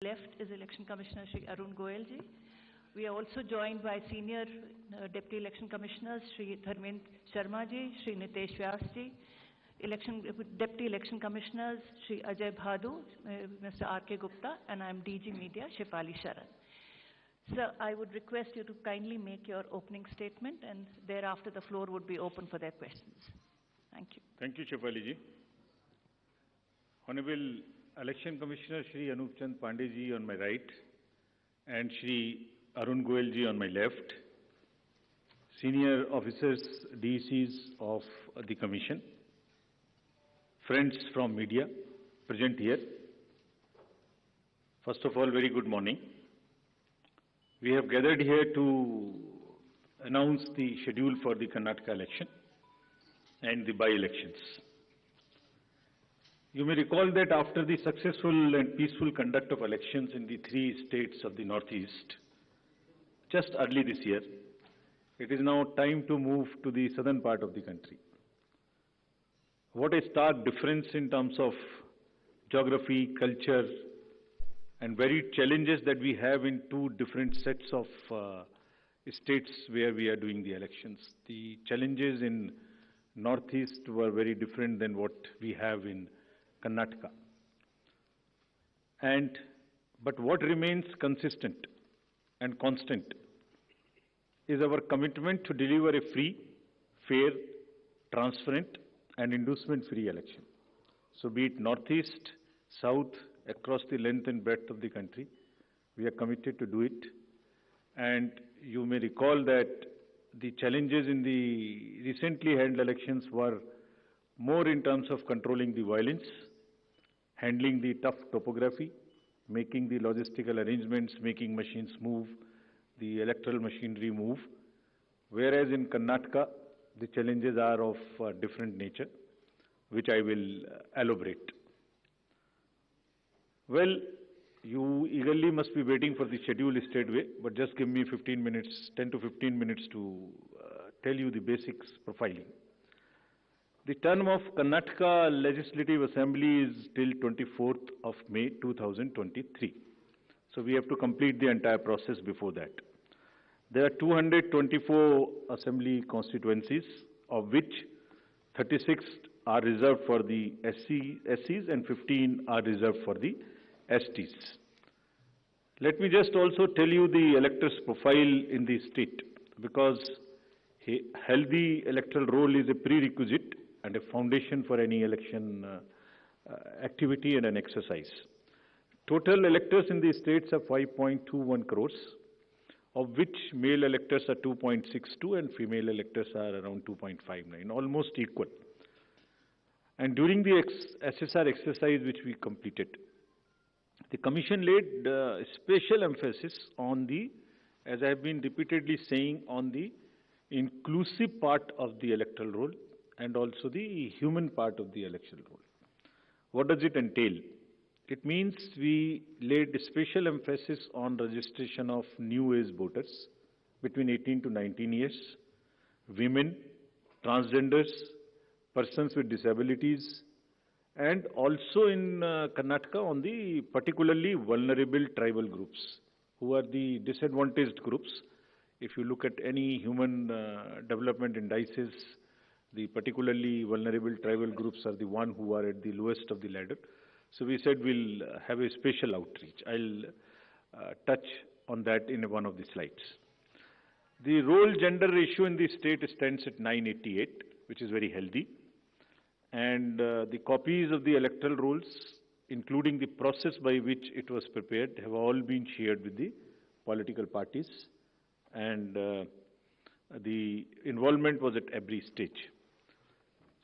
Left is Election Commissioner Shri Arun Goyal ji. We are also joined by Senior Deputy Election Commissioners Shri Dharmendra Sharma ji, Shri Nitesh Vyas ji, Deputy Election Commissioners Shri Ajay Bhadu, Mr. R.K. Gupta, and I am DG Media Shefali Sharan. Sir, I would request you to kindly make your opening statement, and thereafter the floor would be open for their questions. Thank you. Thank you, Shefali ji. Honorable Election Commissioner Shri Anup Chand Pandey ji on my right and Shri Arun Goyal ji on my left, senior officers, DECs of the Commission, friends from media present here. First of all, very good morning. We have gathered here to announce the schedule for the Karnataka election and the by-elections. You may recall that after the successful and peaceful conduct of elections in the 3 states of the Northeast, just early this year, it is now time to move to the southern part of the country. What a stark difference in terms of geography, culture, and varied challenges that we have in 2 different sets of states where we are doing the elections. The challenges in Northeast were very different than what we have in Karnataka. But what remains consistent and constant is our commitment to deliver a free, fair, transparent, and inducement-free election. So be it Northeast, South, across the length and breadth of the country, we are committed to do it. And you may recall that the challenges in the recently held elections were more in terms of controlling the violence, handling the tough topography, making the logistical arrangements, making machines move, the electoral machinery move, whereas in Karnataka, the challenges are of different nature, which I will elaborate. Well, you eagerly must be waiting for the schedule straightway, but just give me 15 minutes, 10 to 15 minutes to tell you the basics profiling. The term of Karnataka Legislative Assembly is till 24th of May 2023. So we have to complete the entire process before that. There are 224 assembly constituencies, of which 36 are reserved for the SCs and 15 are reserved for the STs. Let me just also tell you the electors' profile in the state, because a healthy electoral roll is a prerequisite and a foundation for any election activity and an exercise. Total electors in the states are 5.21 crores, of which male electors are 2.62 and female electors are around 2.59, almost equal. And during the SSR exercise which we completed, the Commission laid special emphasis on the, as I have been repeatedly saying, on the inclusive part of the electoral roll and also the human part of the electoral roll. What does it entail? It means we laid special emphasis on registration of new age voters between 18 to 19 years, women, transgenders, persons with disabilities, and also in Karnataka on the particularly vulnerable tribal groups, who are the disadvantaged groups. If you look at any human development indices, the particularly vulnerable tribal groups are the one who are at the lowest of the ladder. So we said we'll have a special outreach. I'll touch on that in one of the slides. The role-gender ratio in the state stands at 988, which is very healthy. And the copies of the electoral rolls, including the process by which it was prepared, have all been shared with the political parties. And the involvement was at every stage.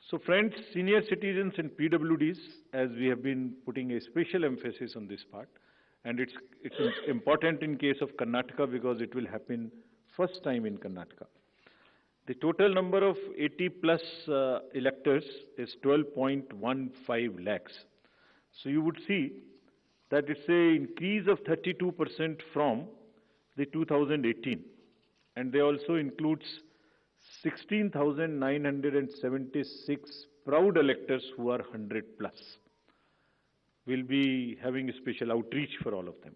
So friends, senior citizens and PWDs, as we have been putting a special emphasis on this part, and it's important in case of Karnataka because it will happen first time in Karnataka. The total number of 80 plus electors is 12.15 lakhs. So you would see that it's an increase of 32% from the 2018, and they also includes 16,976 proud electors who are 100 plus. will be having a special outreach for all of them.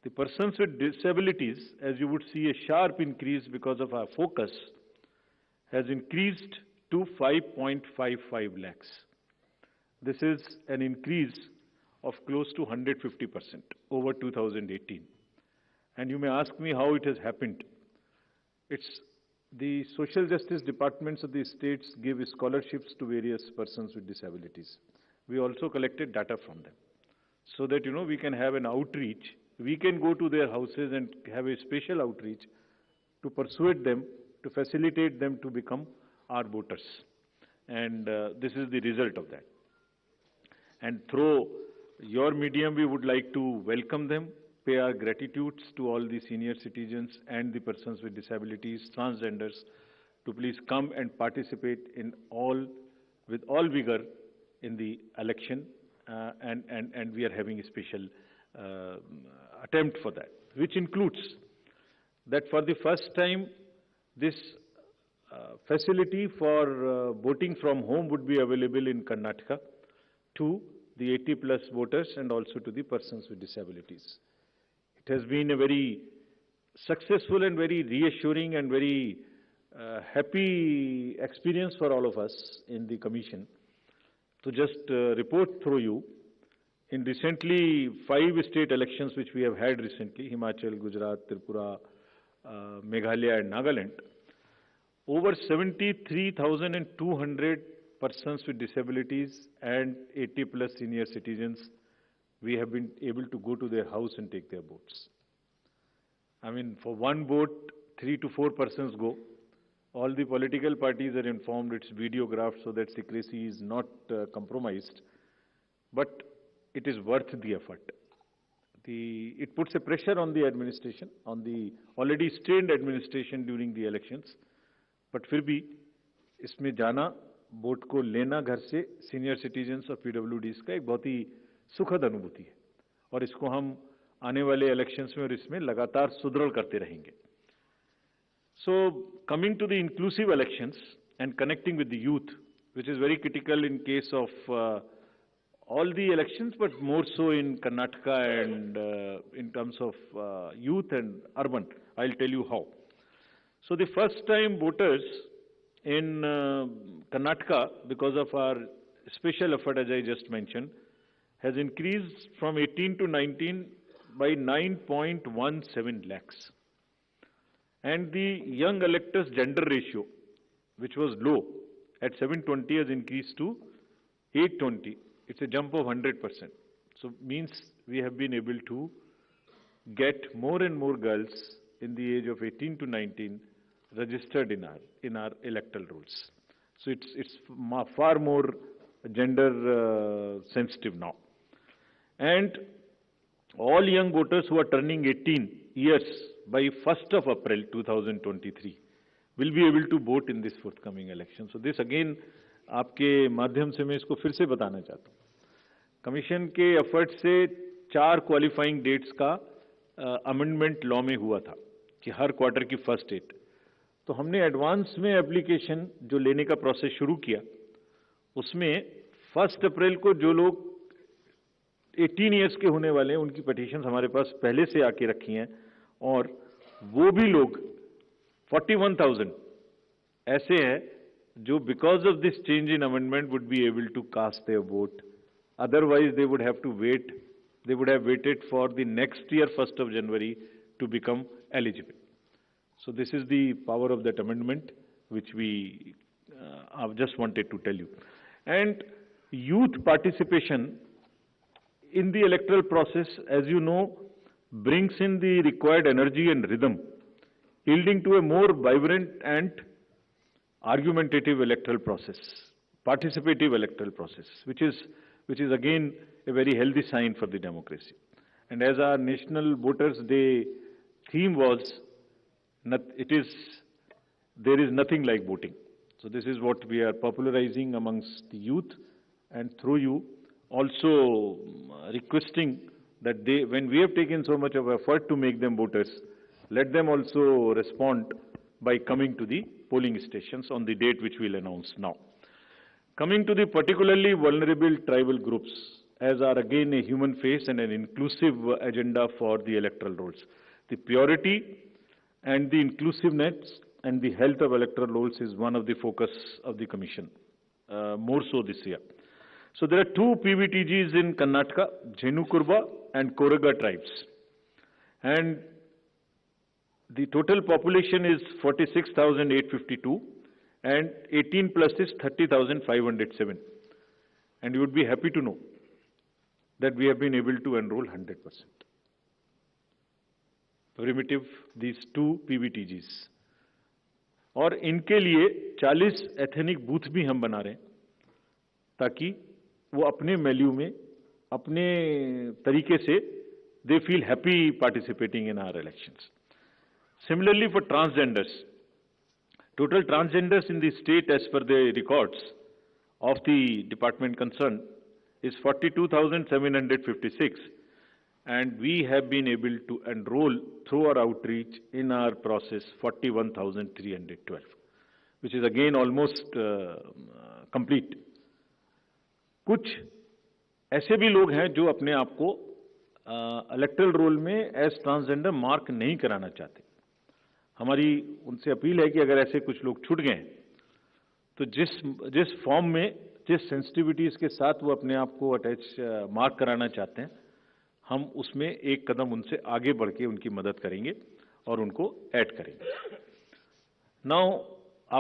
The persons with disabilities, as you would see, a sharp increase because of our focus, has increased to 5.55 lakhs. This is an increase of close to 150% over 2018. And you may ask me how it has happened. It's the social justice departments of the states give scholarships to various persons with disabilities. We also collected data from them so that, we can have an outreach. We can go to their houses and have a special outreach to persuade them, to facilitate them to become our voters. And this is the result of that. And through your medium, we would like to welcome them, pay our gratitudes to all the senior citizens and the persons with disabilities, transgenders, to please come and participate with all vigor in the election, and we are having a special attempt for that, which includes that for the first time, this facility for voting from home would be available in Karnataka to the 80+ voters and also to the persons with disabilities. It has been a very successful and very reassuring and very happy experience for all of us in the Commission. To just report through you, in recently 5 state elections which we have had recently, Himachal, Gujarat, Tripura, Meghalaya and Nagaland, over 73,200 persons with disabilities and 80+ senior citizens, we have been able to go to their house and take their votes. I mean, for one vote, 3 to 4 persons go. All the political parties are informed, it's videographed so that secrecy is not compromised. But it is worth the effort. It puts a pressure on the administration, on the already strained administration during the elections. But फिर भी इसमें जाना, vote को लेना घर से senior citizens और पीडब्ल्यूडीज का एक बहुत ही सुखद अनुभूति है और इसको हम आने वाले इलेक्शंस में और इसमें लगातार सुदृढ़ करते रहेंगे. So coming to the inclusive elections and connecting with the youth, which is very critical in case of all the elections, but more so in Karnataka and in terms of youth and urban. I'll tell you how. So the first time voters in Karnataka, because of our special effort, as I just mentioned, has increased from 18 to 19 by 9.17 lakhs. And the young electors gender ratio, which was low at 720, has increased to 820. It's a jump of 100%. So means we have been able to get more and more girls in the age of 18 to 19 registered in our electoral rolls. So it's far more gender sensitive now. And all young voters who are turning 18 years by 1st of April 2023 will be able to vote in this forthcoming election. So this again, आपके माध्यम से मैं इसको फिर से बताना चाहता हूँ. कमीशन के एफर्ट से 4 क्वालिफाइंग डेट्स का अमेंडमेंट लॉ में हुआ था कि हर क्वार्टर की फर्स्ट डेट. तो हमने एडवांस में एप्लीकेशन जो लेने का प्रोसेस शुरू किया, उसमें 1 अप्रैल को जो लोग 18 इयर्स के होने वाले हैं उनकी पिटीशंस हमारे पास पहले से आके रखी हैं और वो भी लोग 41,000 ऐसे हैं जो because of this change in amendment would be able to cast their vote. Otherwise they would have to wait, they would have waited for the next year 1st of January to become eligible. So this is the power of that amendment which we I've just wanted to tell you. And youth participation in the electoral process, as you know, brings in the required energy and rhythm, yielding to a more vibrant and argumentative electoral process, participative electoral process, which is again a very healthy sign for the democracy. And as our National Voters Day theme was, there is nothing like voting. So this is what we are popularizing amongst the youth, and through you also requesting that when we have taken so much of effort to make them voters, let them also respond by coming to the polling stations on the date which we'll announce now. Coming to the particularly vulnerable tribal groups, as are again a human face and an inclusive agenda for the electoral rolls. The purity and the inclusiveness and the health of electoral rolls is one of the focus of the Commission, more so this year. So there are two PVTGs in Karnataka, Jhenukurba and Koraga tribes. And the total population is 46,852 and 18 plus is 30,507. And you would be happy to know that we have been able to enroll 100%. Primitive, these two PVTGs. और इनके लिए 40 ethnic booth भी हम बना रहे हैं ताकि वो अपने वैल्यू में अपने तरीके से they feel happy participating in our elections. Similarly for transgenders, total transgenders in the state as per the records of the department concerned is 42,756 and we have been able to enroll through our outreach in our process 41,312, which is again almost complete. कुछ ऐसे भी लोग हैं जो अपने आप को electoral role में एज ट्रांसजेंडर मार्क नहीं कराना चाहते. हमारी उनसे अपील है कि अगर ऐसे कुछ लोग छूट गए तो जिस फॉर्म में जिस सेंसिटिविटीज के साथ वो अपने आप को अटैच मार्क कराना चाहते हैं हम उसमें एक कदम उनसे आगे बढ़ के उनकी मदद करेंगे और उनको ऐड करेंगे. Now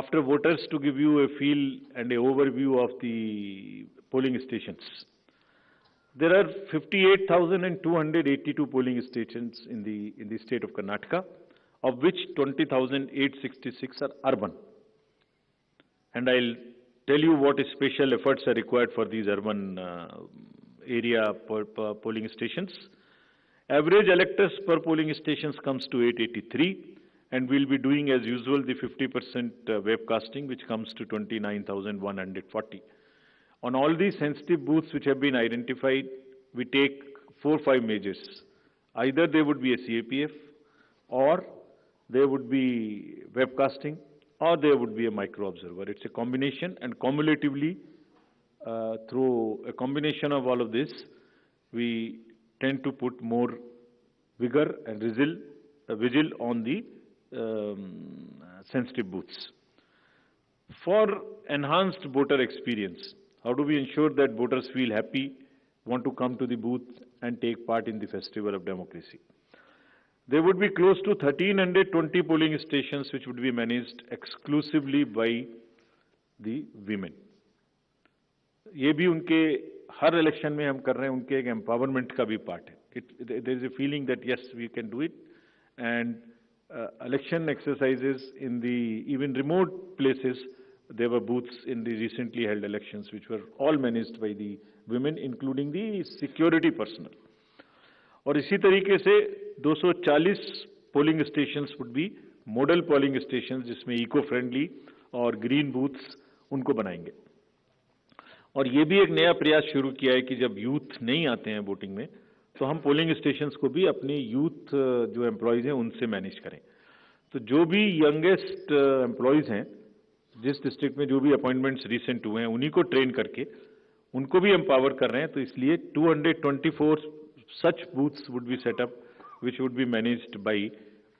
after voters to give you a feel and a overview of the polling stations. There are 58,282 polling stations in the state of Karnataka, of which 20,866 are urban. And I'll tell you what special efforts are required for these urban area polling stations. Average electors per polling stations comes to 883, and we'll be doing as usual the 50% webcasting, which comes to 29,140. On all these sensitive booths which have been identified, we take 4-5 measures. Either there would be a CAPF, or there would be webcasting, or there would be a micro-observer. It's a combination, and cumulatively, through a combination of all of this, we tend to put more vigor and vigil on the sensitive booths. For enhanced voter experience, how do we ensure that voters feel happy, want to come to the booth and take part in the festival of democracy? There would be close to 1,320 polling stations which would be managed exclusively by the women. ये भी उनके हर election में हम कर रहे हैं, उनके एक एम्पावरमेंट का भी पार्ट है. There is a feeling that yes, we can do it, and election exercises in the even remote places. There were booths in the recently held elections which were all managed by the women, including the security personnel. और इसी तरीके से 240 polling stations would be model polling stations जिसमें eco-friendly और green booths उनको बनाएंगे. और ये भी एक नया प्रयास शुरू किया है कि जब यूथ नहीं आते हैं वोटिंग में तो हम पोलिंग स्टेशंस को भी अपने यूथ जो एम्प्लॉयज़ हैं उनसे मैनेज करें. तो जो भी यंगेस्ट एम्प्लॉयज़ हैं जिस डिस्ट्रिक्ट में जो भी अपॉइंटमेंट्स रिसेंट हुए हैं उन्हीं को ट्रेन करके उनको भी एम्पावर कर रहे हैं. तो इसलिए 224 such booths would be set up which would be managed by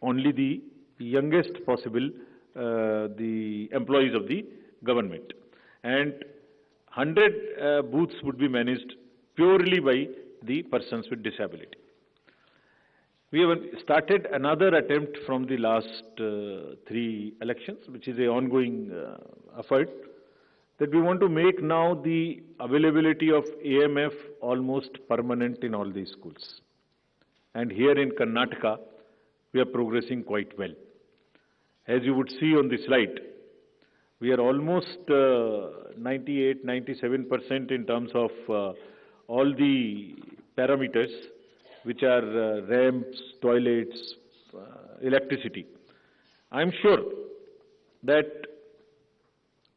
only the youngest possible the employees of the government, and 100 booths would be managed purely by the persons with disability. We have started another attempt from the last 3 elections, which is an ongoing effort, that we want to make now the availability of AMF almost permanent in all these schools. And here in Karnataka, we are progressing quite well. As you would see on the slide, we are almost 98-97% in terms of all the parameters, which are ramps, toilets, electricity. I am sure that,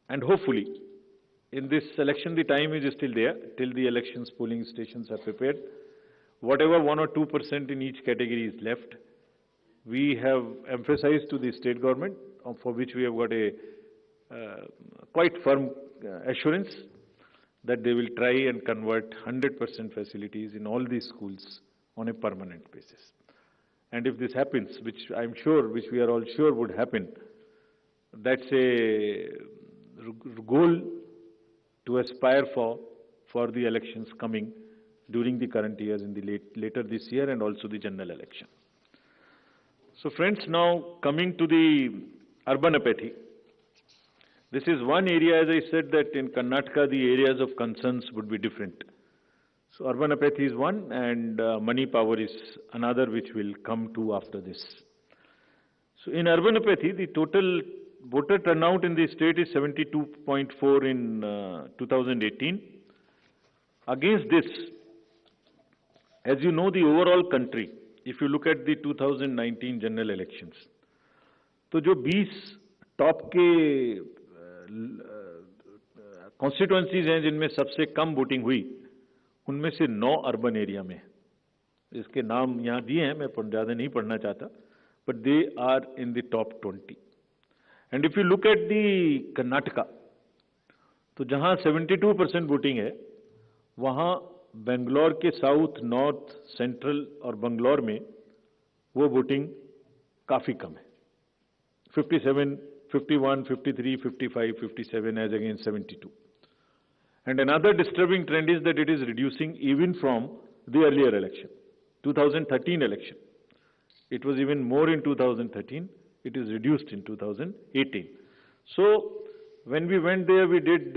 and hopefully, in this election, the time is still there, till the elections polling stations are prepared. Whatever 1 or 2% in each category is left, we have emphasized to the state government, for which we have got a quite firm assurance, that they will try and convert 100% facilities in all these schools on a permanent basis. And if this happens, which I'm sure, which we are all sure would happen, that's a goal to aspire for the elections coming during the current years in the later this year and also the general election. So friends, now coming to the urban apathy. This is one area, as I said, that in Karnataka the areas of concerns would be different. So urban apathy is one, and money power is another, which will come to after this. So in urban apathy, the total voter turnout in the state is 72.4 in 2018. Against this, as you know, the overall country, if you look at the 2019 general elections, तो जो 20 top के constituencies हैं जिनमें सबसे कम voting हुई, उनमें से 9 urban area में, इसके नाम यहाँ दिए हैं, मैं ज़्यादा नहीं पढ़ना चाहता, but they are in the top 20. And if you look at the Karnataka, तो जहाँ 72% वोटिंग है, वहाँ बेंगलोर के साउथ, नॉर्थ, सेंट्रल और बंगलौर में वो वोटिंग काफ़ी कम है. 57, 51, 53, 55, 57 as against 72. And another disturbing trend is that it is reducing even from the earlier election, 2013 election. It was even more in 2013. It is reduced in 2018. So when we went there, we did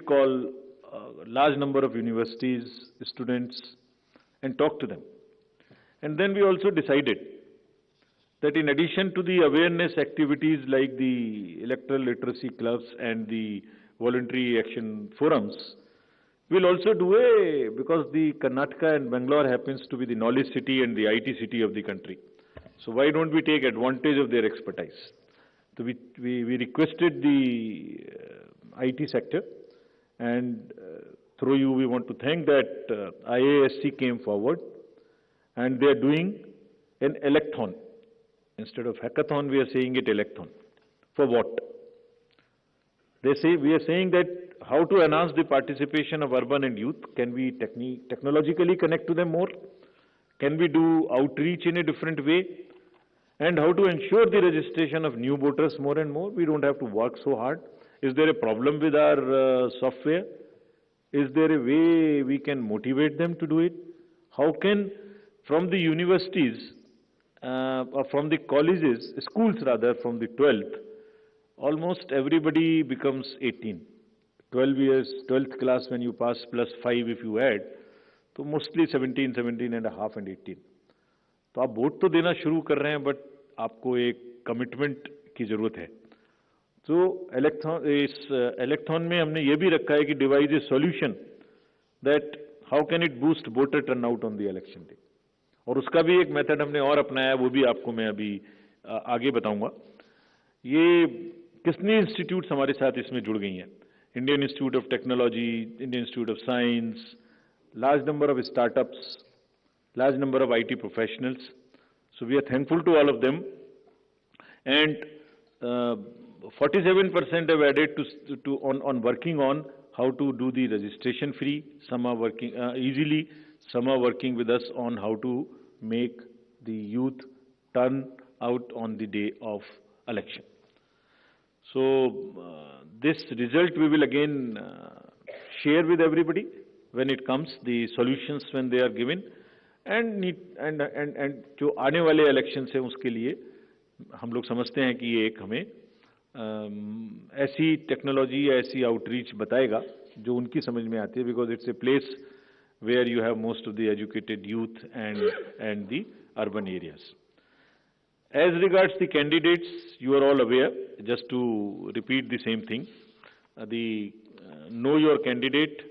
call a large number of universities, students, and talk to them. And then we also decided that in addition to the awareness activities like the electoral literacy clubs and the voluntary action forums, we'll also do because the Karnataka and Bangalore happens to be the knowledge city and the IT city of the country. So why don't we take advantage of their expertise? So we requested the IT sector, and through you we want to thank that IASC came forward, and they are doing an electhon. Instead of hackathon, we are saying it electhon. For what? They say, we are saying that how to enhance the participation of urban and youth. Can we technologically connect to them more? Can we do outreach in a different way? And how to ensure the registration of new voters more and more? We don't have to work so hard. Is there a problem with our software? Is there a way we can motivate them to do it? How can, from the universities, or from the colleges, schools rather, from the 12th, almost everybody becomes 18. 12 years, 12th class when you pass plus 5 if you add, so mostly 17, 17 and a half and 18. तो आप vote तो देना शुरू कर रहे हैं, but आपको एक कमिटमेंट की जरूरत है. तो इस इलेक्थॉन में हमने ये भी रखा है कि device A solution that how can it boost voter turnout on the election day. और उसका भी एक मेथड हमने और अपनाया, वो भी आपको मैं अभी आगे बताऊंगा. ये कितनी इंस्टीट्यूट्स हमारे साथ इसमें जुड़ गई हैं. Indian institute of technology, Indian institute of science, large number of startups, large number of IT professionals. So we are thankful to all of them. And 47% have added on working on how to do the registration free. Some are working easily. Some are working with us on how to make the youth turn out on the day of election. So this result we will again share with everybody when it comes, the solutions when they are given, and जो आने वाले election है उसके लिए हम लोग समझते हैं कि ये एक हमें ऐसी टेक्नोलॉजी या ऐसी आउटरीच बताएगा जो उनकी समझ में आती है, because it's a place where you have most of the educated youth and the urban areas. As regards the candidates, you are all aware, just to repeat the same thing, the know your candidate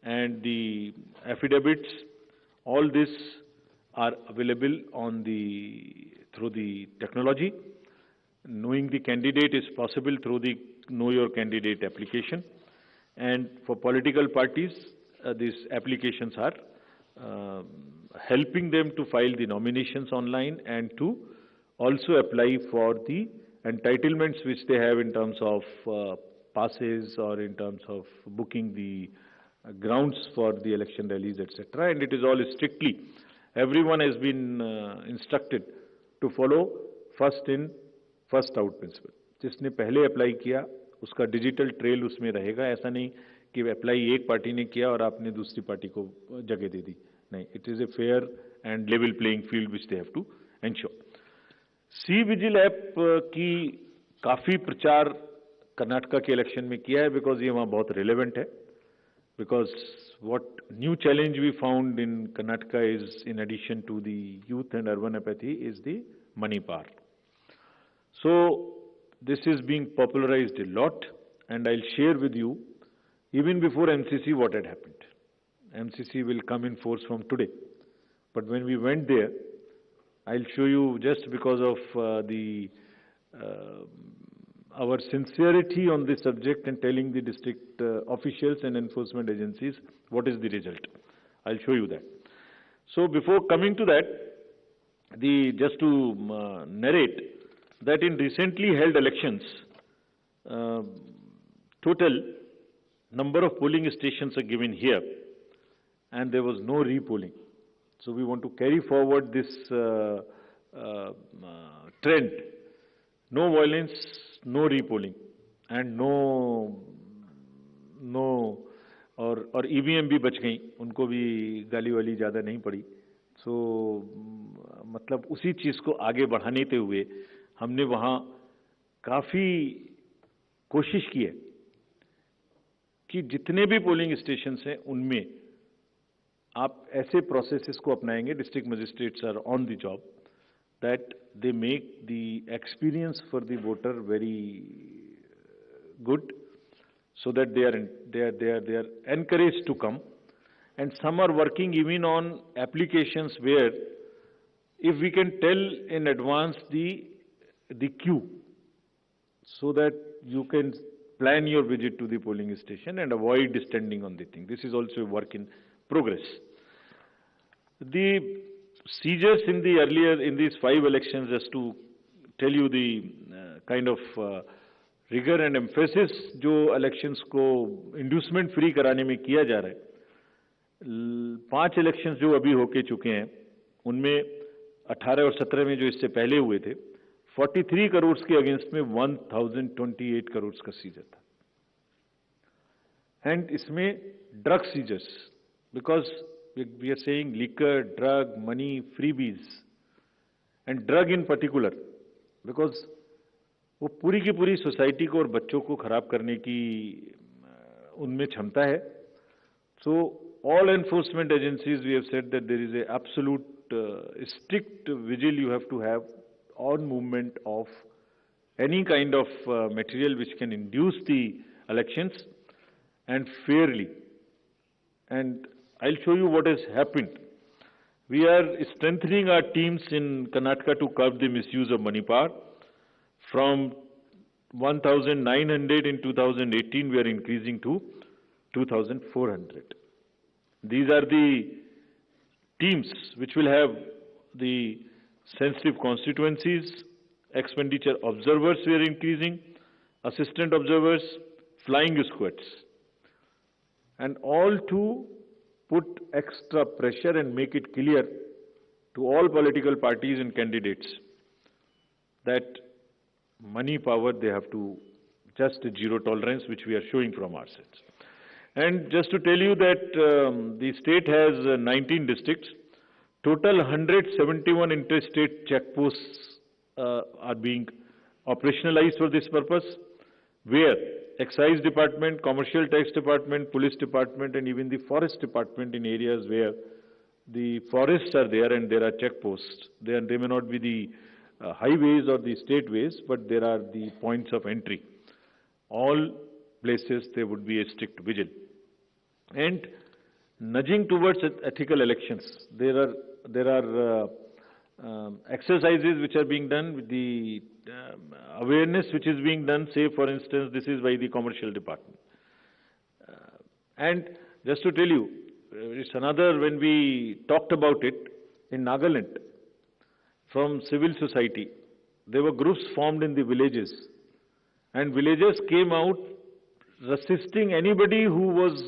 and the affidavits, all this are available on through the technology. Knowing the candidate is possible through the Know Your Candidate application. And for political parties, these applications are helping them to file the nominations online and to also apply for the entitlements which they have in terms of passes or in terms of booking the grounds for the election rallies, etc. And it is all strictly, everyone has been instructed to follow first in, first out principle. जिसने पहले apply किया उसका digital trail उसमें रहेगा. ऐसा नहीं कि apply एक पार्टी ने किया और आपने दूसरी पार्टी को जगह दे दी. नहीं, it is a fair and level playing field which they have to ensure. C vigil app की काफी प्रचार कर्नाटका के इलेक्शन में किया है, बिकॉज ये वहां बहुत रिलेवेंट है. Because what new challenge we found in Karnataka is, in addition to the youth and urban apathy, is the money power. So this is being popularized a lot, and I'll share with you, even before MCC, what had happened. MCC will come in force from today. But when we went there, I'll show you, just because of our sincerity on this subject and telling the district officials and enforcement agencies what is the result. I'll show you that. So before coming to that, just to narrate that in recently held elections, total number of polling stations are given here, and there was no repolling. So we want to carry forward this trend. No violence, no repolling, and no और EVM भी बच गई, उनको भी गाली वाली ज़्यादा नहीं पड़ी. सो मतलब उसी चीज़ को आगे बढ़ाने हुए हमने वहाँ काफ़ी कोशिश की है कि जितने भी पोलिंग स्टेशंस हैं उनमें आप ऐसे प्रोसेसेस को अपनाएंगे, district magistrates are on the job, that they make the experience for the voter very good, so that they are encouraged to come. And some are working even on applications where, if we can tell in advance the queue, so that you can plan your visit to the polling station and avoid standing on the thing. This is also a work in progress. The seizures in these 5 elections, just to tell you the kind of rigor and emphasis जो elections को inducement free कराने में किया जा रहा है. 5 elections जो अभी होके चुके हैं उनमें 18 और 17 में जो इससे पहले हुए थे, 43 करोड़ के अगेंस्ट में 1028 करोड़ का सीजर था. एंड इसमें drug seizures, because we are saying liquor, drug, money, freebies, and drug in particular, because वो पूरी की पूरी सोसाइटी को और बच्चों को खराब करने की उनमें क्षमता है. So all enforcement agencies, we have said that there is a absolute strict vigil you have to have on movement of any kind of material which can induce the elections, and fairly. And I'll show you what has happened. We are strengthening our teams in Karnataka to curb the misuse of money power. From 1,900 in 2018, we are increasing to 2,400. These are the teams which will have the sensitive constituencies, expenditure observers we are increasing, assistant observers, flying squads, and all to put extra pressure and make it clear to all political parties and candidates that money power, they have to just zero tolerance, which we are showing from our sides. And just to tell you that the state has 19 districts. Total 171 interstate checkposts are being operationalized for this purpose, where Excise Department, Commercial Tax Department, Police Department, and even the Forest Department in areas where the forests are there and there are checkposts. They may not be the highways or the state ways, but there are the points of entry. All places there would be a strict vigil. And nudging towards ethical elections, there are exercises which are being done with the awareness which is being done. Say, for instance, this is by the Commercial Department. And just to tell you, it's another, when we talked about it, in Nagaland, from civil society, there were groups formed in the villages, and villagers came out resisting anybody who was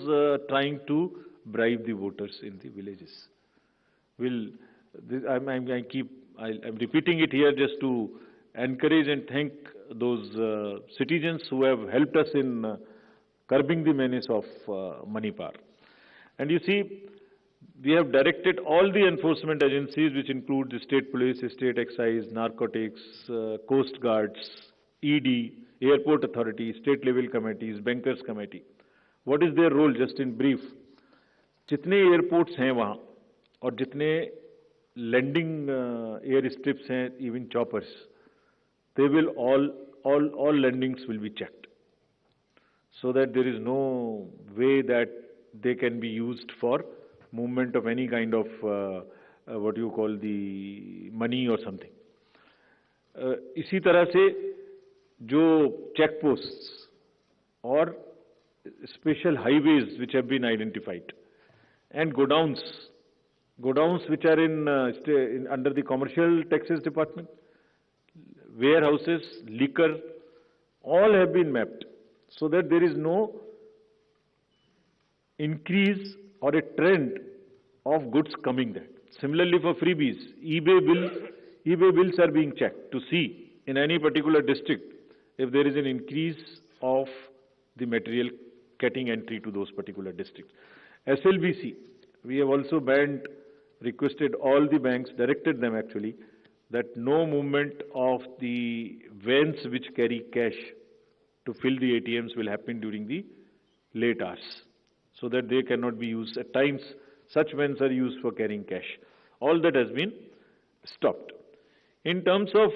trying to bribe the voters in the villages. I'm repeating it here just to encourage and thank those citizens who have helped us in curbing the menace of money power. And you see, we have directed all the enforcement agencies, which include the state police, state excise, narcotics, coast guards, ED, airport authority, state level committees, bankers committee. What is their role, just in brief? जितने airports हैं वहाँ और जितने landing air strips हैं, even choppers, they will all landings will be checked, so that there is no way that they can be used for movement of any kind of what you call the money or something. इसी तरह से जो check posts or special highways which have been identified, and godowns which are in under the commercial taxes department, warehouses, liquor, all have been mapped, so that there is no increase or a trend of goods coming there. Similarly for freebies, eBay bills are being checked to see in any particular district if there is an increase of the material getting entry to those particular districts. SLBC, we have also requested all the banks, directed them actually, that no movement of the vans which carry cash to fill the ATMs will happen during the late hours, so that they cannot be used. At times, such vans are used for carrying cash. All that has been stopped. In terms of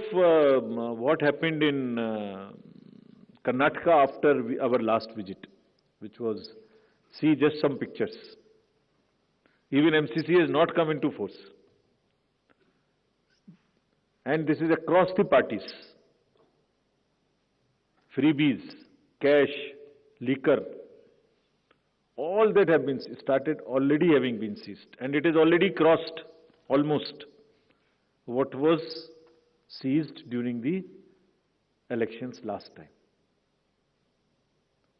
what happened in Karnataka after our last visit, which was, see just some pictures. Even MCC has not come into force. And this is across the parties. Freebies, cash, liquor, all that have been started already having been seized. And it is already crossed almost what was seized during the elections last time.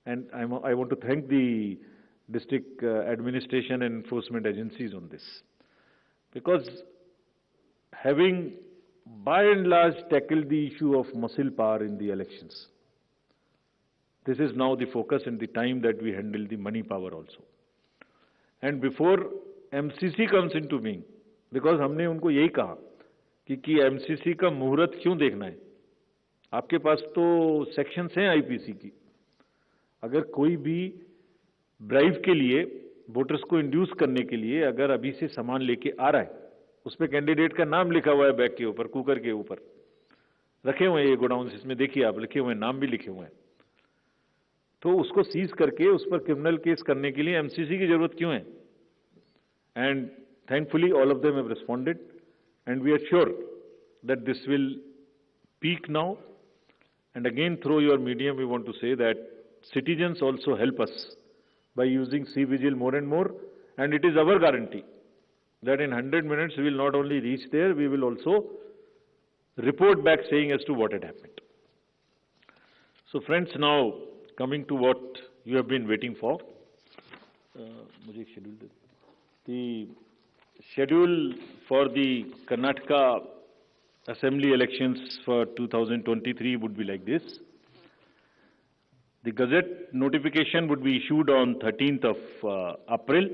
And I want to thank the district administration and enforcement agencies on this, because having by and large tackled the issue of muscle power in the elections, this is now the focus and the time that we handle the money power also. And before MCC comes into being, because हमने उनको यही कहा कि MCC का मुहूर्त क्यों देखना है? आपके पास तो सेक्शंस हैं आईपीसी की. अगर कोई भी ब्राइब के लिए, वोटर्स को इंड्यूस करने के लिए अगर अभी से सामान लेके आ रहा है, उस पर कैंडिडेट का नाम लिखा हुआ है बैग के ऊपर, कुकर के ऊपर रखे हुए हैं ये गोडाउन, इसमें देखिए आप लिखे हुए हैं, नाम भी लिखे हुए हैं, तो उसको सीज करके उस पर क्रिमिनल केस करने के लिए एमसीसी की जरूरत क्यों है? And thankfully all of them have responded and we are sure that this will peak now. And again through your medium we want to say that citizens also help us by using C-Vigil more and more, and it is our guarantee that in 100 minutes we will not only reach there, we will also report back saying as to what had happened. So friends, now coming to what you have been waiting for. The schedule for the Karnataka Assembly elections for 2023 would be like this. The Gazette notification would be issued on 13th of April.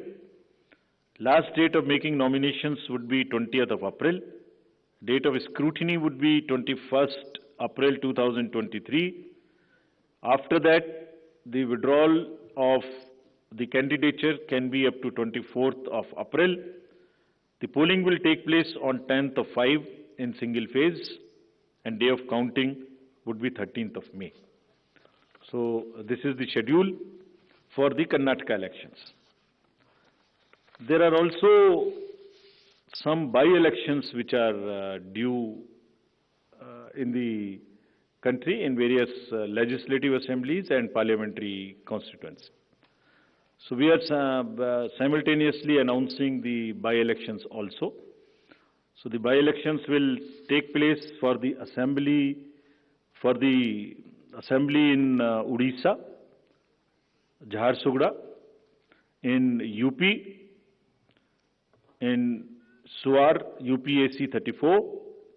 Last date of making nominations would be 20th of April. Date of scrutiny would be 21st April 2023. After that, the withdrawal of the candidature can be up to 24th of April. The polling will take place on 10th of 5 in single phase, and day of counting would be 13th of May. So this is the schedule for the Karnataka elections. There are also some by-elections which are due in the country in various legislative assemblies and parliamentary constituencies. So we are simultaneously announcing the by-elections also. So the by-elections will take place for the assembly in Odisha, Jharsuguda, in UP, in Suar, UPAC 34,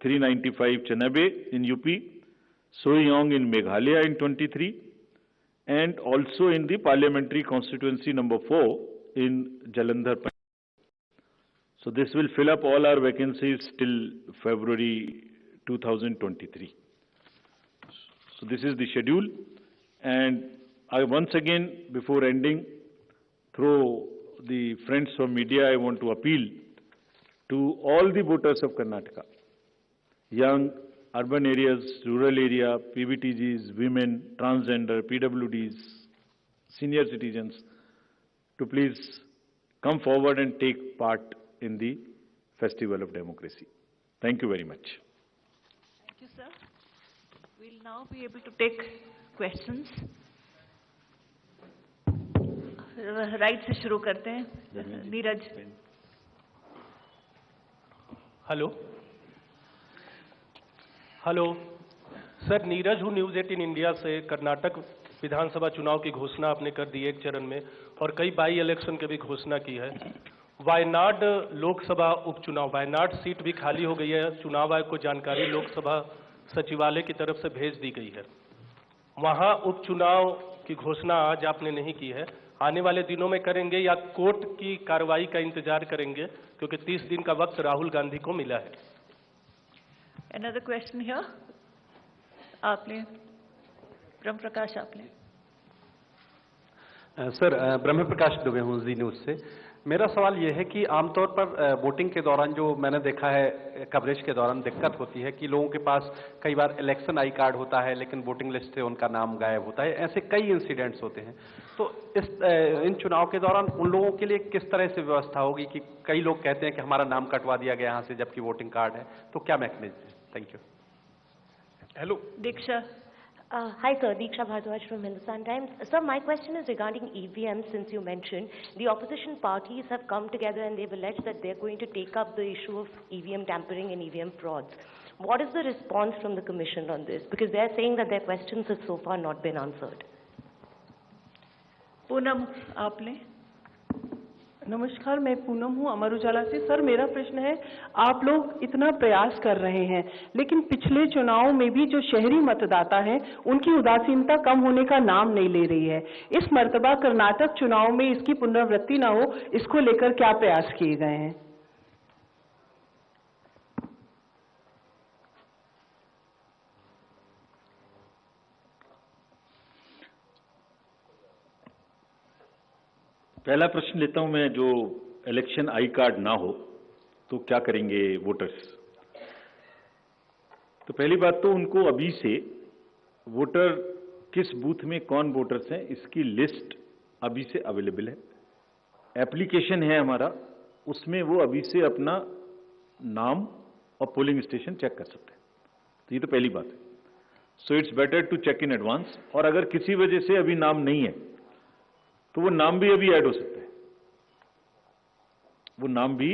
395 Chanabe in UP, Soyong in Meghalaya in 23, and also in the parliamentary constituency number 4 in Jalandhar. So this will fill up all our vacancies till February 2023. So this is the schedule, and I once again, before ending, through the friends from media, I want to appeal to all the voters of Karnataka, young, urban areas, rural area, PBTGs, women, transgender, PWDs, senior citizens, to please come forward and take part in the Festival of Democracy. Thank you very much. Thank you, sir. We'll now be able to take questions. Right से शुरू करते हैं. Neeraj. Hello sir, Neeraj हूँ news 18 India से। कर्नाटक विधानसभा चुनाव की घोषणा आपने कर दी एक चरण में, और कई बाई इलेक्शन की भी घोषणा की है। वायनाड लोकसभा उपचुनाव, वायनाड सीट भी खाली हो गई है। चुनाव आयोग को जानकारी लोकसभा सचिवालय की तरफ से भेज दी गई है। वहाँ उपचुनाव की घोषणा आज आपने नहीं की है। आने वाले दिनों में करेंगे या कोर्ट की कार्रवाई का इंतजार करेंगे, क्योंकि 30 दिन का वक्त राहुल गांधी को मिला है। Another question here. आपने ब्रह्म प्रकाश आपने सर, ब्रह्म प्रकाश दुबे हूँ जी न्यूज़ से। मेरा सवाल यह है कि आमतौर पर वोटिंग के दौरान जो मैंने देखा है, कवरेज के दौरान दिक्कत होती है कि लोगों के पास कई बार इलेक्शन आई कार्ड होता है लेकिन वोटिंग लिस्ट से उनका नाम गायब होता है। ऐसे कई इंसिडेंट्स होते हैं। तो इन चुनाव के दौरान उन लोगों के लिए किस तरह से व्यवस्था होगी कि कई लोग कहते हैं कि हमारा नाम कटवा दिया गया यहाँ से जबकि वोटिंग कार्ड है, तो क्या मैकेनिज्म है? Thank you. Hello Diksha. Hi sir, Deeksha Bhardwaj from Hindustan Times. Sir, my question is regarding EVM, since you mentioned the opposition parties have come together and they've alleged that they're going to take up the issue of EVM tampering and EVM frauds. What is the response from the Commission on this? Because they're saying that their questions have so far not been answered. Poonam आपने. नमस्कार, मैं पूनम हूँ अमर उजाला से। Sir, मेरा प्रश्न है, आप लोग इतना प्रयास कर रहे हैं लेकिन पिछले चुनाव में भी जो शहरी मतदाता हैं उनकी उदासीनता कम होने का नाम नहीं ले रही है। इस मर्तबा कर्नाटक चुनाव में इसकी पुनरावृत्ति न हो, इसको लेकर क्या प्रयास किए गए हैं? पहला प्रश्न लेता हूं मैं, जो इलेक्शन आई कार्ड ना हो तो क्या करेंगे वोटर्स। तो पहली बात तो उनको अभी से वोटर किस बूथ में कौन वोटर्स हैं इसकी लिस्ट अभी से अवेलेबल है। एप्लीकेशन है हमारा, उसमें वो अभी से अपना नाम और पोलिंग स्टेशन चेक कर सकते हैं। तो ये तो पहली बात है। So it's better to check in advance. और अगर किसी वजह से अभी नाम नहीं है तो वो नाम भी अभी ऐड हो सकता है। वो नाम भी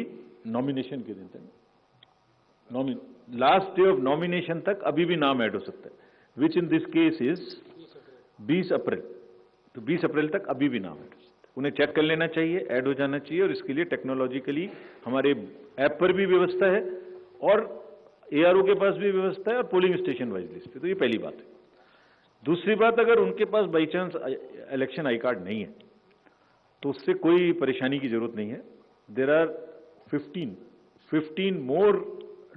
नॉमिनेशन के दिन तक, लास्ट डे ऑफ नॉमिनेशन तक अभी भी नाम ऐड हो सकता है, विच इन दिस केस इज 20 अप्रैल। तो 20 अप्रैल तक अभी भी नाम ऐड हो सकता है। उन्हें चेक कर लेना चाहिए, ऐड हो जाना चाहिए, और इसके लिए टेक्नोलॉजिकली हमारे ऐप पर भी व्यवस्था है और ARO के पास भी व्यवस्था है और पोलिंग स्टेशन वाइज लिस्ट पे। तो ये पहली बात है। दूसरी बात, अगर उनके पास by chance election I card नहीं है तो उससे कोई परेशानी की जरूरत नहीं है। There are 15 more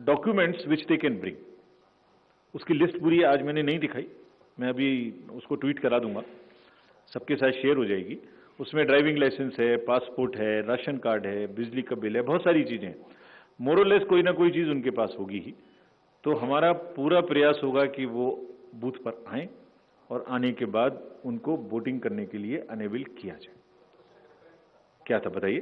documents which they can bring. उसकी लिस्ट पूरी आज मैंने नहीं दिखाई, मैं अभी उसको ट्वीट करा दूंगा, सबके साथ शेयर हो जाएगी। उसमें ड्राइविंग लाइसेंस है, पासपोर्ट है, राशन कार्ड है, बिजली का बिल है, बहुत सारी चीजें हैं। मोरलेस कोई ना कोई चीज उनके पास होगी ही। तो हमारा पूरा प्रयास होगा कि वो बूथ पर आए और आने के बाद उनको वोटिंग करने के लिए अनेबल किया जाए। क्या था बताइए।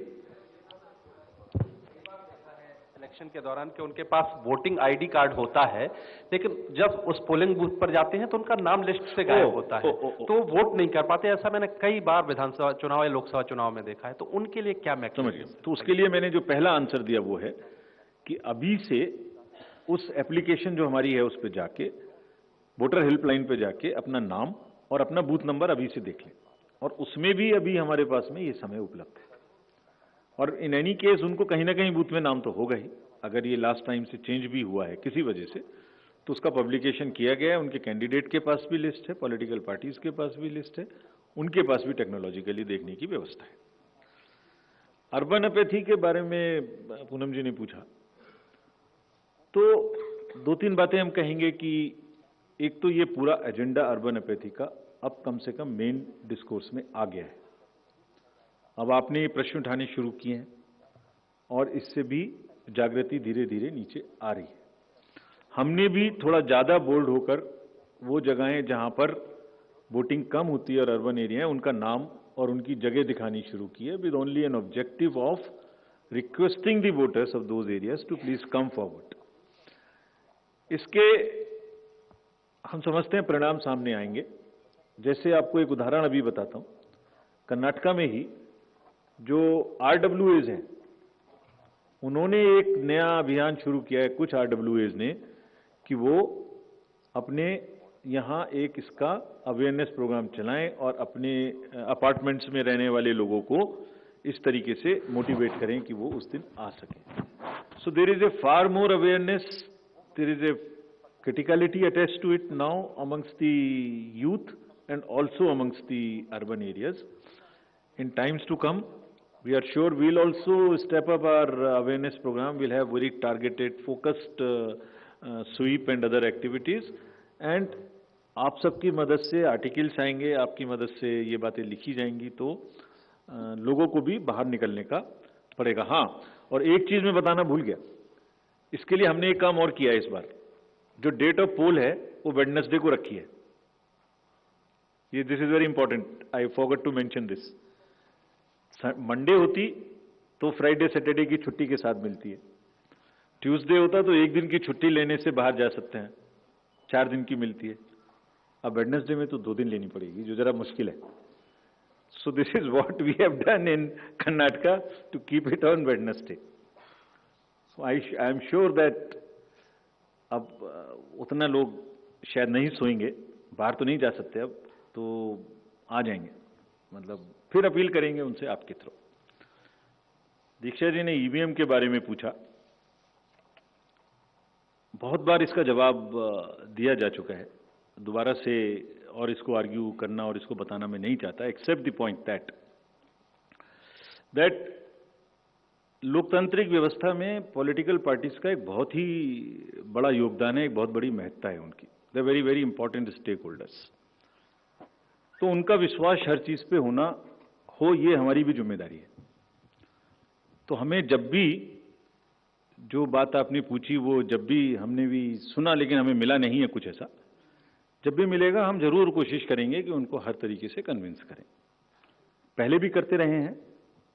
इलेक्शन के दौरान कि उनके पास वोटिंग आईडी कार्ड होता है लेकिन जब उस पोलिंग बूथ पर जाते हैं तो उनका नाम लिस्ट से गायब होता है, तो वोट नहीं कर पाते। ऐसा मैंने कई बार विधानसभा चुनाव या लोकसभा चुनाव में देखा है। तो उनके लिए क्या मैकेनिज्म? तो उसके लिए मैंने जो पहला आंसर दिया वो है कि अभी से उस एप्लीकेशन जो हमारी है उस पर जाके, वोटर हेल्पलाइन पे जाके अपना नाम और अपना बूथ नंबर अभी से देख लें। और उसमें भी अभी हमारे पास में ये समय उपलब्ध है। और इन एनी केस उनको कहीं ना कहीं बूथ में नाम तो होगा ही। अगर ये लास्ट टाइम से चेंज भी हुआ है किसी वजह से, तो उसका पब्लिकेशन किया गया है। उनके कैंडिडेट के पास भी लिस्ट है, पॉलिटिकल पार्टीज के पास भी लिस्ट है, उनके पास भी टेक्नोलॉजिकली देखने की व्यवस्था है। अर्बन अपैथी के बारे में पूनम जी ने पूछा, तो दो तीन बातें हम कहेंगे कि एक तो ये पूरा एजेंडा अर्बन अपैथी का अब कम से कम मेन डिस्कोर्स में आ गया है। अब आपने ये प्रश्न उठाने शुरू किए हैं और इससे भी जागृति धीरे धीरे नीचे आ रही है। हमने भी थोड़ा ज्यादा बोल्ड होकर वो जगहें जहां पर वोटिंग कम होती है और अर्बन एरिया है, उनका नाम और उनकी जगह दिखानी शुरू की है, with only an objective of requesting the voters of those areas to please come forward. इसके हम समझते हैं परिणाम सामने आएंगे। जैसे आपको एक उदाहरण अभी बताता हूं, कर्नाटका में ही जो RWAs हैं, उन्होंने एक नया अभियान शुरू किया है, कुछ RWAs ने, कि वो अपने यहाँ एक इसका अवेयरनेस प्रोग्राम चलाएं और अपने अपार्टमेंट्स में रहने वाले लोगों को इस तरीके से मोटिवेट करें कि वो उस दिन आ सकें। So there is a far more awareness, there is a criticality attached to it now amongst the youth and also amongst the urban areas. In times to come, we are sure we'll also step up our awareness program. We'll have very targeted, focused sweep and other activities. And आप सबकी मदद से articles आएंगे, आपकी मदद से ये बातें लिखी जाएंगी, तो लोगों को भी बाहर निकलने का पड़ेगा। हाँ, और एक चीज मैं बताना भूल गया, इसके लिए हमने एक काम और किया इस बार। जो डेट ऑफ पोल है वो वेडनेसडे को रखी है। ये this is very important, I forgot to mention this. Monday होती तो फ्राइडे सैटरडे की छुट्टी के साथ मिलती है, ट्यूसडे होता तो एक दिन की छुट्टी लेने से बाहर जा सकते हैं, 4 दिन की मिलती है। अब वेडनेसडे में तो 2 दिन लेनी पड़ेगी, जो जरा मुश्किल है। So this is what we have done in Karnataka to keep it on Wednesday. So I am sure that अब उतना लोग शायद नहीं सोएंगे, बाहर तो नहीं जा सकते अब, तो आ जाएंगे, मतलब फिर अपील करेंगे उनसे आपके थ्रू। दीक्षा जी ने ईवीएम के बारे में पूछा, बहुत बार इसका जवाब दिया जा चुका है, दोबारा से और इसको आर्ग्यू करना और इसको बताना मैं नहीं चाहता, एक्सेप्ट द पॉइंट दैट लोकतांत्रिक व्यवस्था में पॉलिटिकल पार्टीज का एक बहुत ही बड़ा योगदान है, एक बहुत बड़ी महत्ता है उनकी। They are very very important stakeholders. तो उनका विश्वास हर चीज पे होना हो, ये हमारी भी जिम्मेदारी है। तो हमें जब भी जो बात आपने पूछी, वो जब भी हमने भी सुना लेकिन हमें मिला नहीं है कुछ ऐसा, जब भी मिलेगा हम जरूर कोशिश करेंगे कि उनको हर तरीके से कन्विंस करें। पहले भी करते रहे हैं,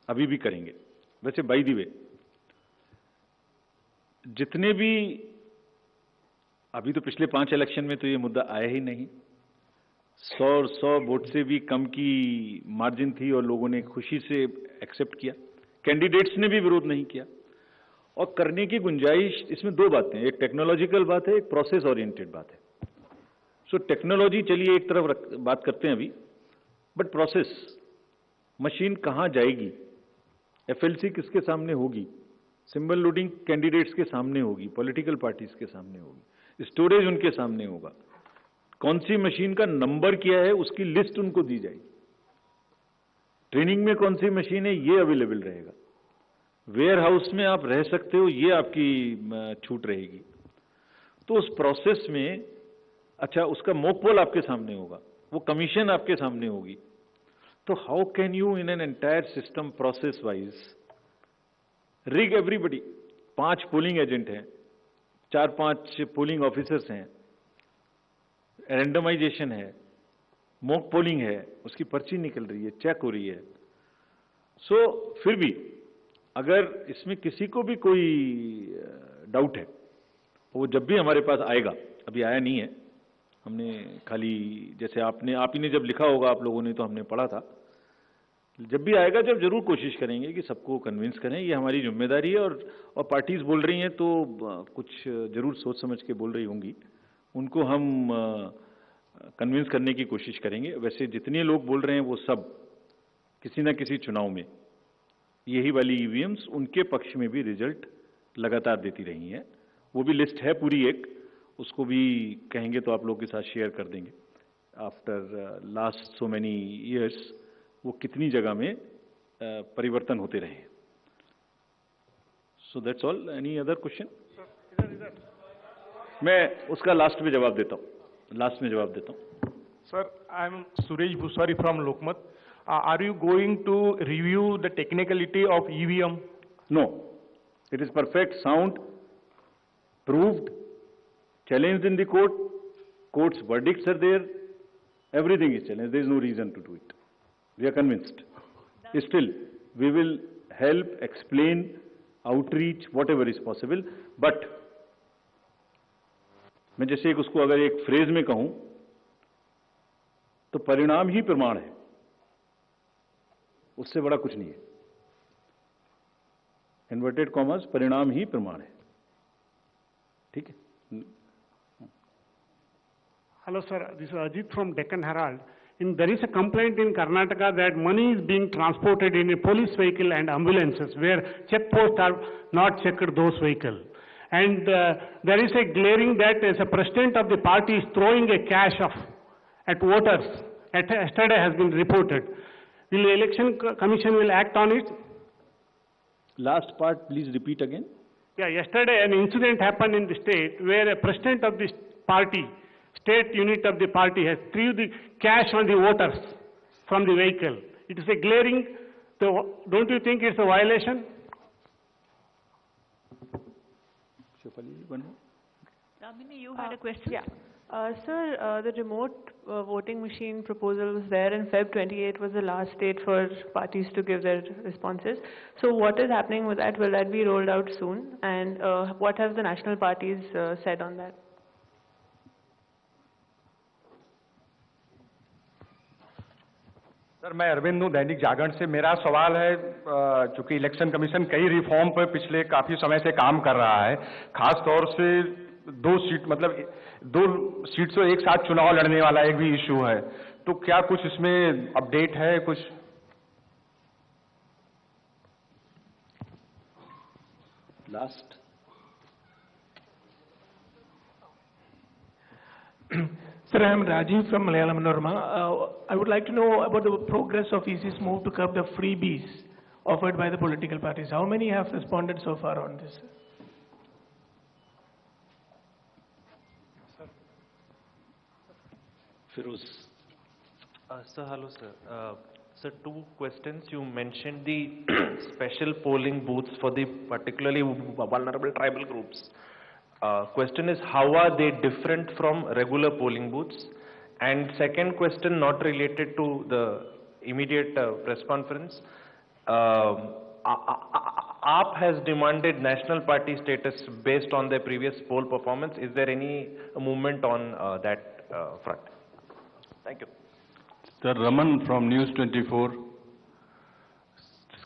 अभी भी करेंगे। वैसे बाय द वे, जितने भी अभी तो पिछले 5 इलेक्शन में तो ये मुद्दा आया ही नहीं, 100 वोट से भी कम की मार्जिन थी और लोगों ने खुशी से एक्सेप्ट किया, कैंडिडेट्स ने भी विरोध नहीं किया। और करने की गुंजाइश, इसमें 2 बातें, एक टेक्नोलॉजिकल बात है, एक प्रोसेस ओरिएंटेड बात है। सो टेक्नोलॉजी चलिए एक तरफ बात करते हैं अभी, बट प्रोसेस, मशीन कहां जाएगी, FLC किसके सामने होगी, सिंबल लोडिंग कैंडिडेट्स के सामने होगी, पॉलिटिकल पार्टीज के सामने होगी, स्टोरेज उनके सामने होगा, कौन सी मशीन का नंबर क्या है उसकी लिस्ट उनको दी जाएगी, ट्रेनिंग में कौन सी मशीन है ये अवेलेबल रहेगा, वेयर हाउस में आप रह सकते हो ये आपकी छूट रहेगी। तो उस प्रोसेस में, अच्छा, उसका मॉक पोल आपके सामने होगा, वो कमीशन आपके सामने होगी। तो how can you in an entire system process wise rig everybody? 5 polling agent हैं, 4-5 पोलिंग ऑफिसर्स हैं, रैंडमाइजेशन है, मॉक पोलिंग है, उसकी पर्ची निकल रही है, चेक हो रही है। सो फिर भी अगर इसमें किसी को भी कोई डाउट है, वो जब भी हमारे पास आएगा, अभी आया नहीं है, हमने खाली जैसे आप ही ने जब लिखा होगा आप लोगों ने तो हमने पढ़ा था, जब भी आएगा जब जरूर कोशिश करेंगे कि सबको कन्विंस करें, ये हमारी जिम्मेदारी है। और पार्टीज बोल रही हैं तो कुछ जरूर सोच समझ के बोल रही होंगी, उनको हम कन्विंस करने की कोशिश करेंगे। वैसे जितने लोग बोल रहे हैं वो सब किसी न किसी चुनाव में यही वाली ईवीएम्स उनके पक्ष में भी रिजल्ट लगातार देती रही हैं। वो भी लिस्ट है पूरी एक, उसको भी कहेंगे तो आप लोगों के साथ शेयर कर देंगे। After last so many years वो कितनी जगह में परिवर्तन होते रहे। So that's all. Any other question? मैं उसका लास्ट में जवाब देता हूँ, Sir, I am Suresh Bhuswari from Lokmat. Are you going to review the technicality of EVM? No. It is perfect, sound, proved, challenged in the court. Court's verdicts are there. Everything is challenged. There is no reason to do it. We are convinced. Still, we will help, explain, outreach, whatever is possible. But मैं जैसे एक उसको अगर एक phrase में कहूं तो परिणाम ही प्रमाण है, उससे बड़ा कुछ नहीं है। इन्वर्टेड कॉमर्स, परिणाम ही प्रमाण है। ठीक है। Hello sir, this is Ajit from Deccan Herald. There is a complaint in Karnataka that money is being transported in a police vehicle and ambulances where checkposts are not checked those vehicles. And there is a glaring that as a president of the party is throwing a cash at voters. Yesterday has been reported. Will the election commission will act on it? Last part, please repeat again. Yeah, yesterday an incident happened in the state where a president of the party, state unit of the party, has threw the cash on the voters from the vehicle. It is a glaring, don't you think it's a violation? Damini, you had a question? Yeah. Sir, the remote voting machine proposal was there, and Feb 28 was the last date for parties to give their responses. So what is happening with that? Will that be rolled out soon? And what have the national parties said on that? Sir, मैं अरविंद हूँ दैनिक जागरण से। मेरा सवाल है, चूंकि election commission कई reform पर पिछले काफी समय से काम कर रहा है, खास तौर से दो सीट से एक साथ चुनाव लड़ने वाला एक भी इशू है, तो क्या कुछ इसमें अपडेट है कुछ? Last. Sir, I am Rajiv from Malayalam Norma. I would like to know about the progress of EC's move to curb the freebies offered by the political parties. How many have responded so far on this? Firoz. Sir, hello, sir. Sir, two questions. You mentioned the special polling booths for the particularly vulnerable tribal groups. Question is, how are they different from regular polling booths? And second question, not related to the immediate press conference. AAP has demanded national party status based on their previous poll performance. Is there any movement on that front? Thank you. Sir, Raman from News 24.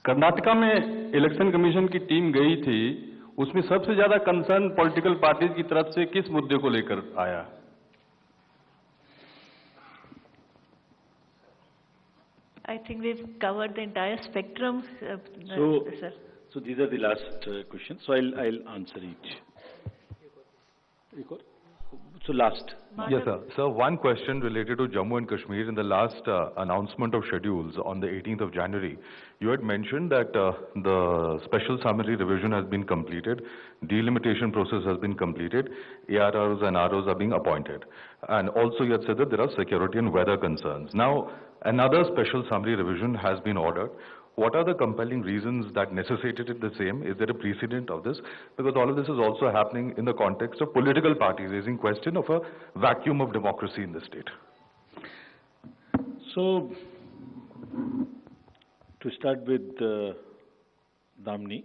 Karnataka में election commission की team गई थी, उसमें सबसे ज्यादा concern political parties की तरफ से किस मुद्दे को लेकर आया? I think we've covered the entire spectrum, sir. So these are the last questions. So I'll answer each. So last. Yes, sir. Sir, one question related to Jammu and Kashmir. In the last announcement of schedules on the 18th of January, you had mentioned that the special summary revision has been completed, delimitation process has been completed, ARRs and ROs are being appointed. And also you had said that there are security and weather concerns. Now, another special summary revision has been ordered. What are the compelling reasons that necessitated the same? Is there a precedent of this? Because all of this is also happening in the context of political parties raising question of a vacuum of democracy in the state. So, to start with Damni,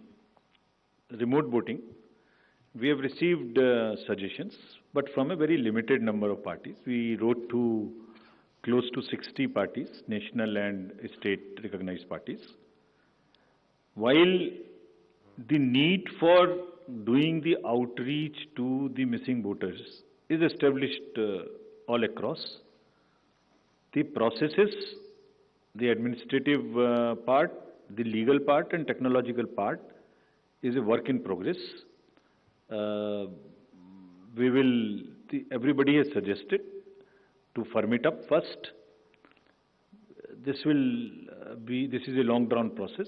remote voting, we have received suggestions, but from a very limited number of parties. We wrote to close to 60 parties, national and state recognized parties. While the need for doing the outreach to the missing voters is established all across, The processes, the administrative part, the legal part and technological part is a work in progress. Everybody has suggested to firm it up first. This is a long drawn process.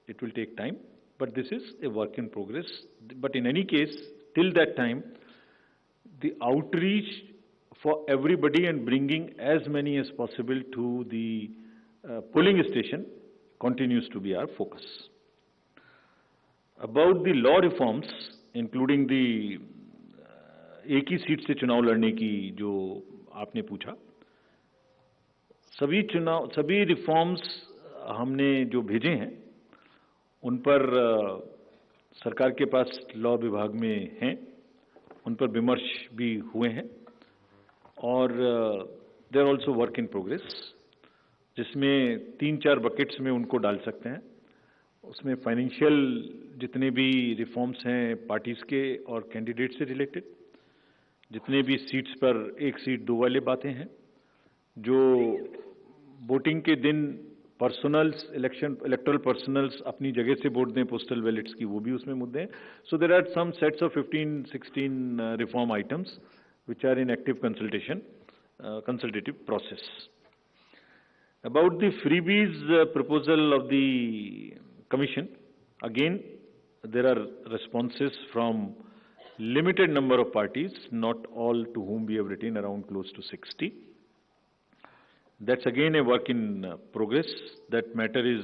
It will take time, but this is a work in progress. But in any case, till that time, the outreach for everybody and bringing as many as possible to the polling station continues to be our focus. About the law reforms, including the एक ही seat से चुनाव लड़ने की जो आपने पूछा, सभी reforms हमने जो भेजे हैं उन पर सरकार के पास लॉ विभाग में हैं, उन पर विमर्श भी हुए हैं और they are also work in progress, जिसमें 3-4 बकेट्स में उनको डाल सकते हैं. उसमें फाइनेंशियल जितने भी रिफॉर्म्स हैं पार्टीज के और कैंडिडेट से रिलेटेड, जितने भी सीट्स पर एक सीट 2 वाले बातें हैं, जो वोटिंग के दिन पर्सनल्स इलेक्टोरल पर्सनल्स अपनी जगह से वोट दें पोस्टल बैलेट्स की, वो भी उसमें मुद्दे हैं. So there are some sets of 15-16 reform items which are in active consultative process. About the freebies proposal of the Commission, again there are responses from limited number of parties, not all to whom we have written, around close to 60. That's again a work in progress. That matter is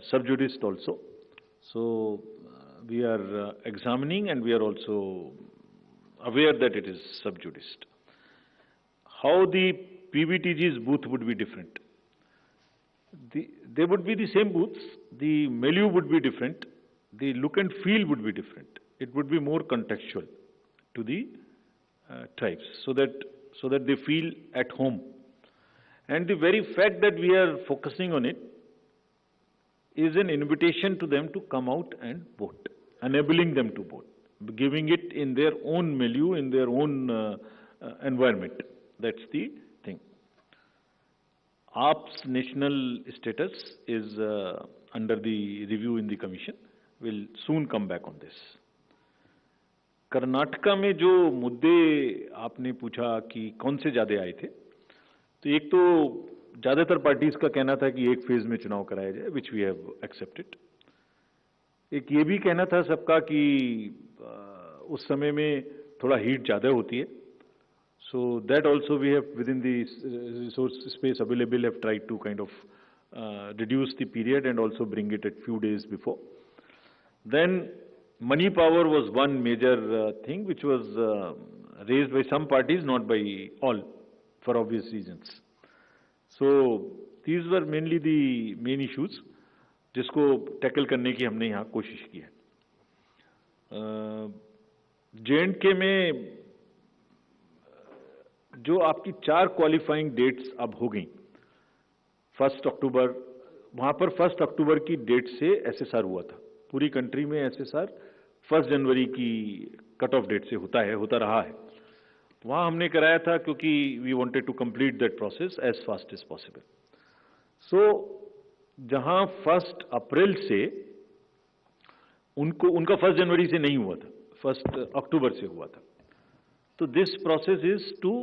sub judice also. So we are examining and we are also aware that it is sub judice. How the PVTG's booth would be different? They would be the same booths, the milieu would be different, the look and feel would be different. It would be more contextual to the tribes, so that they feel at home. And the very fact that we are focusing on it is an invitation to them to come out and vote, enabling them to vote, giving it in their own milieu, in their own environment. That's the thing. AAP's national status is under the review in the commission. We'll soon come back on this. Karnataka में जो मुद्दे आपने पूछा कि कौन से ज्यादा आए थे, तो एक तो ज्यादातर पार्टीज का कहना था कि एक फेज में चुनाव कराया जाए, विच वी हैव एक्सेप्टेड. एक ये भी कहना था सबका कि उस समय में थोड़ा हीट ज्यादा होती है, so that also we have within the resource space available have tried to kind of reduce the period and also bring it at few days before. Then money power was one major thing which was raised by some parties, not by all, for obvious reasons. So these were mainly the main issues जिसको tackle करने की हमने यहाँ कोशिश की है. J&K में जो आपकी 4 क्वालिफाइंग डेट्स अब हो गई, 1 अक्टूबर, वहां पर 1 अक्टूबर की डेट से एसएसआर हुआ था. पूरी कंट्री में एसएसआर 1 जनवरी की कट ऑफ डेट से होता रहा है. वहां हमने कराया था क्योंकि we wanted to complete that process as fast as possible. So जहां 1 अप्रैल से उनका 1 जनवरी से नहीं हुआ था, 1 अक्टूबर से हुआ था. So this process is to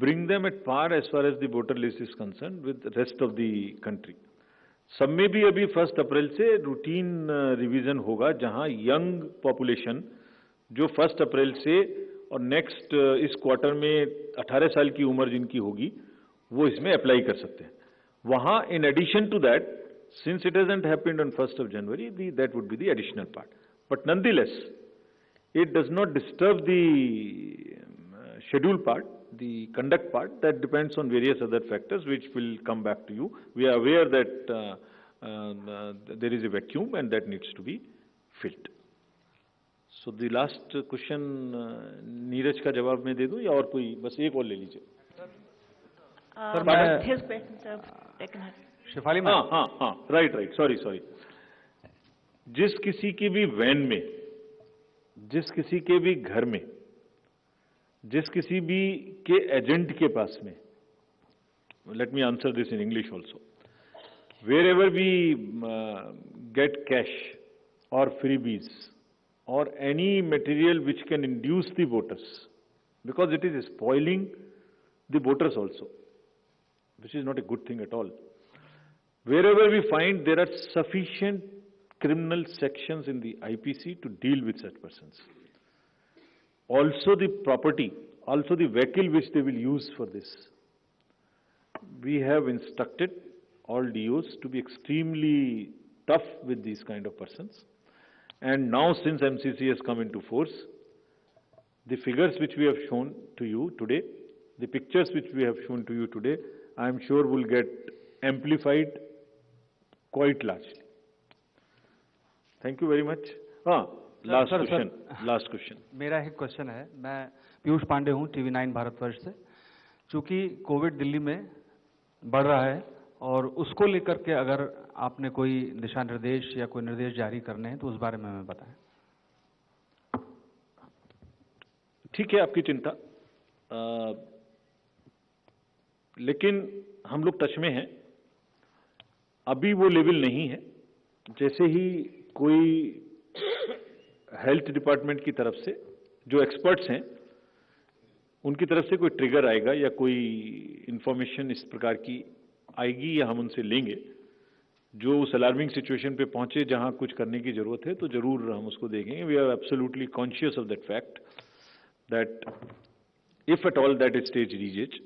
bring them at par as far as the voter list is concerned with the rest of the country. सब में भी अभी 1 अप्रैल से रूटीन रिवीजन होगा, जहां यंग पॉपुलेशन जो 1 अप्रैल से और नेक्स्ट इस क्वार्टर में 18 साल की उम्र जिनकी होगी वो इसमें अप्लाई कर सकते हैं. वहां in addition to that, since it hasn't happened on 1 of January, that would be the additional part. But nonetheless, it does not disturb the schedule part, the conduct part. That depends on various other factors which will come back to you. We are aware that there is a vacuum and that needs to be filled. So the last question Neeraj का जवाब मैं दे दूं या और कोई, बस एक और ले लीजिए. His questions have taken it. Shifali में हाँ, राइट, सॉरी. जिस किसी की भी वैन में, जिस किसी के भी घर में, जिस किसी भी के एजेंट के पास में let me answer this in English also. Wherever we get cash or freebies or any material which can induce the voters, because it is spoiling the voters also, which is not a good thing at all. Wherever we find there are sufficient criminal sections in the IPC to deal with such persons. Also the property, also the vehicle which they will use for this. We have instructed all DOs to be extremely tough with these kind of persons. And now since MCC has come into force, the figures which we have shown to you today, the pictures which we have shown to you today, I am sure will get amplified quite largely. Thank you very much. Last question. मेरा एक question है, मैं पीयूष पांडे हूँ, TV9 Bharatvarsh से। चूंकि Covid Delhi में बढ़ रहा है और उसको लेकर के अगर आपने कोई दिशा निर्देश या कोई निर्देश जारी करने हैं तो उस बारे में हमें बताएं। ठीक है आपकी चिंता, लेकिन हम लोग टच में हैं। अभी वो लेवल नहीं है। जैसे ही कोई हेल्थ डिपार्टमेंट की तरफ से जो एक्सपर्ट्स हैं उनकी तरफ से कोई ट्रिगर आएगा या कोई इंफॉर्मेशन इस प्रकार की आएगी या हम उनसे लेंगे जो उस अलार्मिंग सिचुएशन पे पहुंचे जहां कुछ करने की जरूरत है, तो जरूर हम उसको देखेंगे। We are absolutely conscious of that fact that if at all that stage reaches,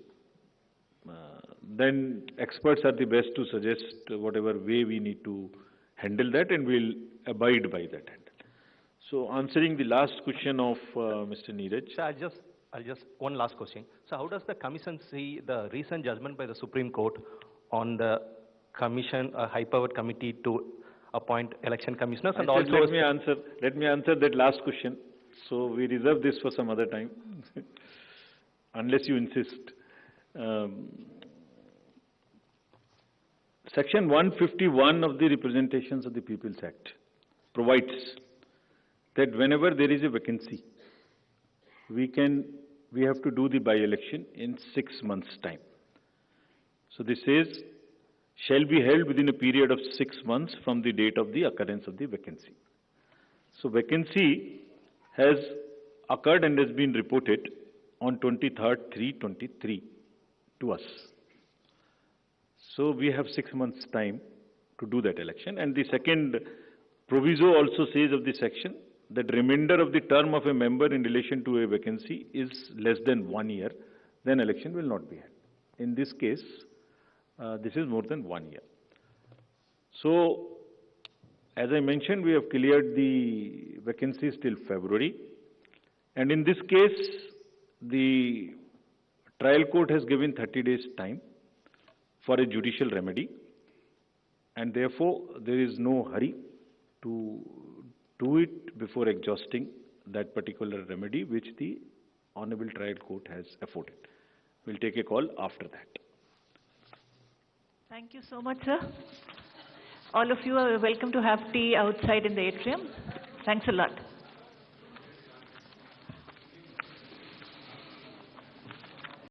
then experts are the best to suggest whatever way we need to handle that, and we'll abide by that handle. So answering the last question of Mr. Neeraj. So I'll just one last question. So how does the commission see the recent judgment by the Supreme Court on the commission, high-powered committee to appoint election commissioners? And also, let me answer that last question. So we reserve this for some other time, unless you insist. Section 151 of the Representations of the People's Act provides that whenever there is a vacancy, we have to do the by-election in 6 months' time. So this says, shall be held within a period of 6 months from the date of the occurrence of the vacancy. So vacancy has occurred and has been reported on 23rd/3/23 to us. So we have 6 months' time to do that election. And the second proviso also says of the section that remainder of the term of a member in relation to a vacancy is less than 1 year, then election will not be held. In this case, this is more than 1 year. So, as I mentioned, we have cleared the vacancies till February. And in this case, the trial court has given 30 days time for a judicial remedy, and therefore there is no hurry to do it before exhausting that particular remedy which the Honorable Trial Court has afforded. We'll take a call after that. Thank you so much, sir. All of you are welcome to have tea outside in the atrium. Thanks a lot.